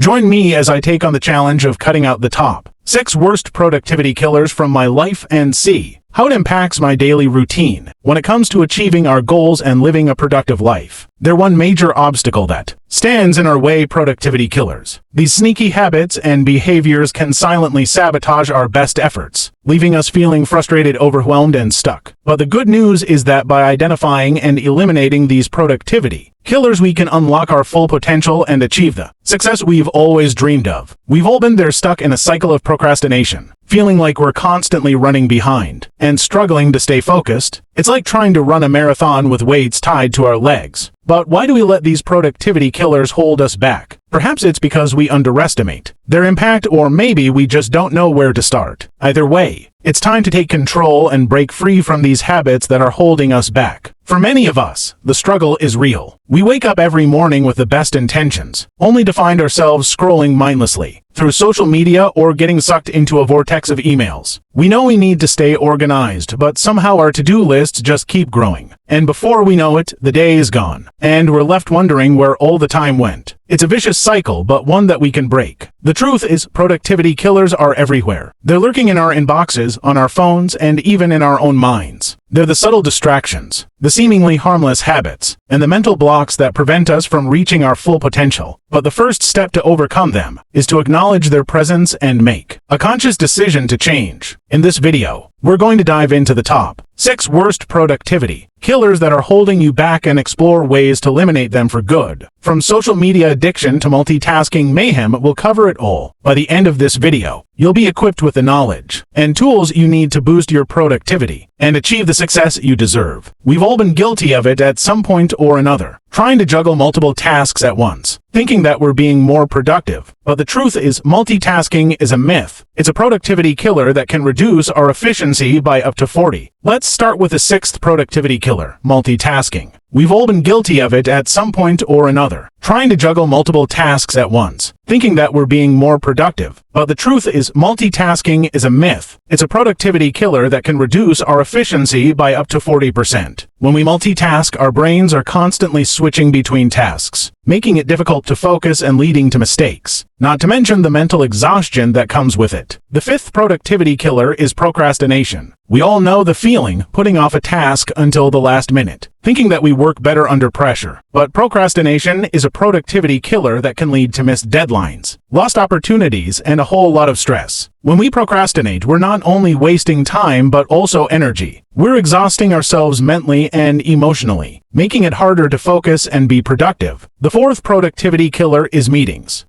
Join me as I take on the challenge of cutting out the top 6 worst productivity killers from my life and see how it impacts my daily routine when it comes to achieving our goals and living a productive life. They're one major obstacle that stands in our way: productivity killers. These sneaky habits and behaviors can silently sabotage our best efforts, leaving us feeling frustrated, overwhelmed, and stuck. But the good news is that by identifying and eliminating these productivity killers, we can unlock our full potential and achieve the success we've always dreamed of. We've all been there, stuck in a cycle of procrastination, feeling like we're constantly running behind and struggling to stay focused. It's like trying to run a marathon with weights tied to our legs. But why do we let these productivity killers hold us back? Perhaps it's because we underestimate their impact, or maybe we just don't know where to start. Either way, it's time to take control and break free from these habits that are holding us back. For many of us, the struggle is real. We wake up every morning with the best intentions, only to find ourselves scrolling mindlessly through social media or getting sucked into a vortex of emails. We know we need to stay organized, but somehow our to-do lists just keep growing. And before we know it, the day is gone, and we're left wondering where all the time went. It's a vicious cycle, but one that we can break. The truth is, productivity killers are everywhere. They're lurking in our inboxes, on our phones, and even in our own minds. They're the subtle distractions, the seemingly harmless habits, and the mental blocks that prevent us from reaching our full potential. But the first step to overcome them is to acknowledge their presence and make a conscious decision to change. In this video, we're going to dive into the top 6 worst productivity killers that are holding you back and explore ways to eliminate them for good. From social media addiction to multitasking mayhem, we'll cover it all. By the end of this video, you'll be equipped with the knowledge and tools you need to boost your productivity and achieve the success you deserve. We've all been guilty of it at some point or another, trying to juggle multiple tasks at once, thinking that we're being more productive. But the truth is, multitasking is a myth. It's a productivity killer that can reduce our efficiency by up to 40. Let's start with the 6th productivity killer: multitasking. We've all been guilty of it at some point or another, trying to juggle multiple tasks at once, thinking that we're being more productive. But the truth is, multitasking is a myth. It's a productivity killer that can reduce our efficiency by up to 40%. When we multitask, our brains are constantly switching between tasks, making it difficult to focus and leading to mistakes, not to mention the mental exhaustion that comes with it. The 5th productivity killer is procrastination. We all know the feeling, putting off a task until the last minute, thinking that we work better under pressure. But procrastination is a productivity killer that can lead to missed deadlines, lost opportunities, and a whole lot of stress. When we procrastinate, we're not only wasting time but also energy. We're exhausting ourselves mentally and emotionally, making it harder to focus and be productive. The 4th productivity killer is meetings.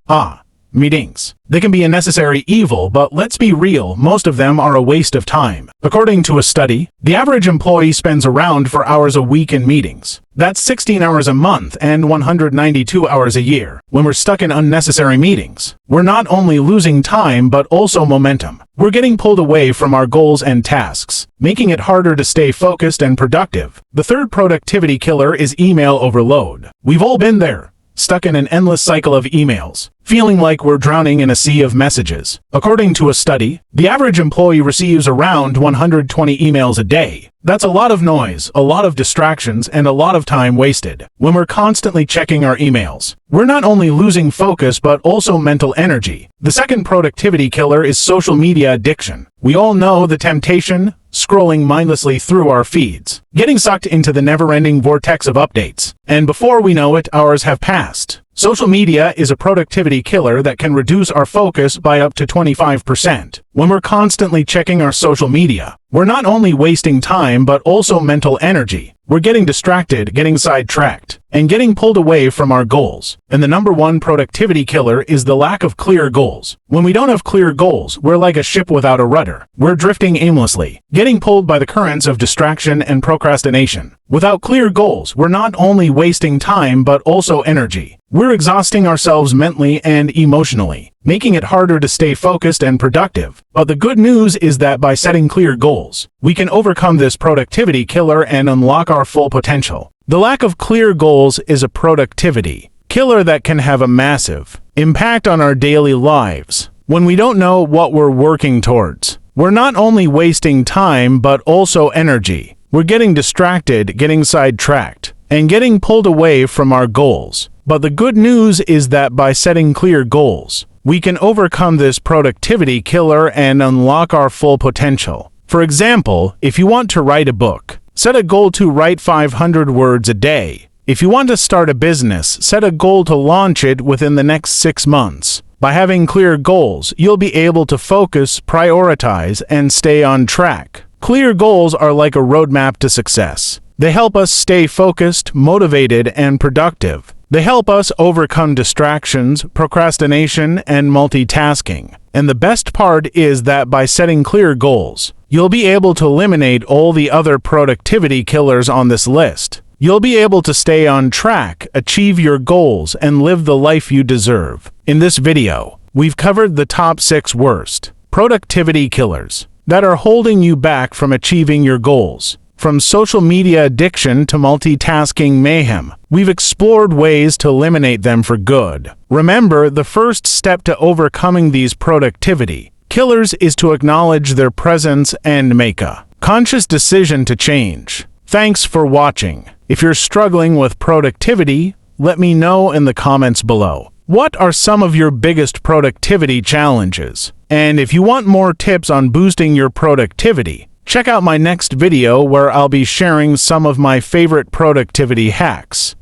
Meetings. They can be a necessary evil, but let's be real, most of them are a waste of time. According to a study, the average employee spends around 4 hours a week in meetings. That's 16 hours a month and 192 hours a year. When we're stuck in unnecessary meetings, we're not only losing time but also momentum. We're getting pulled away from our goals and tasks, making it harder to stay focused and productive. The 3rd productivity killer is email overload. We've all been there, stuck in an endless cycle of emails, feeling like we're drowning in a sea of messages. According to a study, the average employee receives around 120 emails a day. That's a lot of noise, a lot of distractions, and a lot of time wasted. When we're constantly checking our emails, we're not only losing focus but also mental energy. The 2nd productivity killer is social media addiction. We all know the temptation, scrolling mindlessly through our feeds, getting sucked into the never-ending vortex of updates. And before we know it, hours have passed. Social media is a productivity killer that can reduce our focus by up to 25%. When we're constantly checking our social media, we're not only wasting time but also mental energy. We're getting distracted, getting sidetracked, and getting pulled away from our goals. And the number 1 productivity killer is the lack of clear goals. When we don't have clear goals, we're like a ship without a rudder. We're drifting aimlessly, getting pulled by the currents of distraction and procrastination. Without clear goals, we're not only wasting time but also energy. We're exhausting ourselves mentally and emotionally, making it harder to stay focused and productive. But the good news is that by setting clear goals, we can overcome this productivity killer and unlock our full potential. The lack of clear goals is a productivity killer that can have a massive impact on our daily lives. When we don't know what we're working towards, we're not only wasting time but also energy. We're getting distracted, getting sidetracked, and getting pulled away from our goals. But the good news is that by setting clear goals, we can overcome this productivity killer and unlock our full potential. For example, if you want to write a book, set a goal to write 500 words a day. If you want to start a business, set a goal to launch it within the next 6 months. By having clear goals, you'll be able to focus, prioritize, and stay on track. Clear goals are like a roadmap to success. They help us stay focused, motivated, and productive. They help us overcome distractions, procrastination, and multitasking. And the best part is that by setting clear goals, you'll be able to eliminate all the other productivity killers on this list. You'll be able to stay on track, achieve your goals, and live the life you deserve. In this video, we've covered the top 6 worst productivity killers that are holding you back from achieving your goals. From social media addiction to multitasking mayhem, we've explored ways to eliminate them for good. Remember, the first step to overcoming these productivity killers is to acknowledge their presence and make a conscious decision to change. Thanks for watching. If you're struggling with productivity, let me know in the comments below. What are some of your biggest productivity challenges? And if you want more tips on boosting your productivity, check out my next video where I'll be sharing some of my favorite productivity hacks.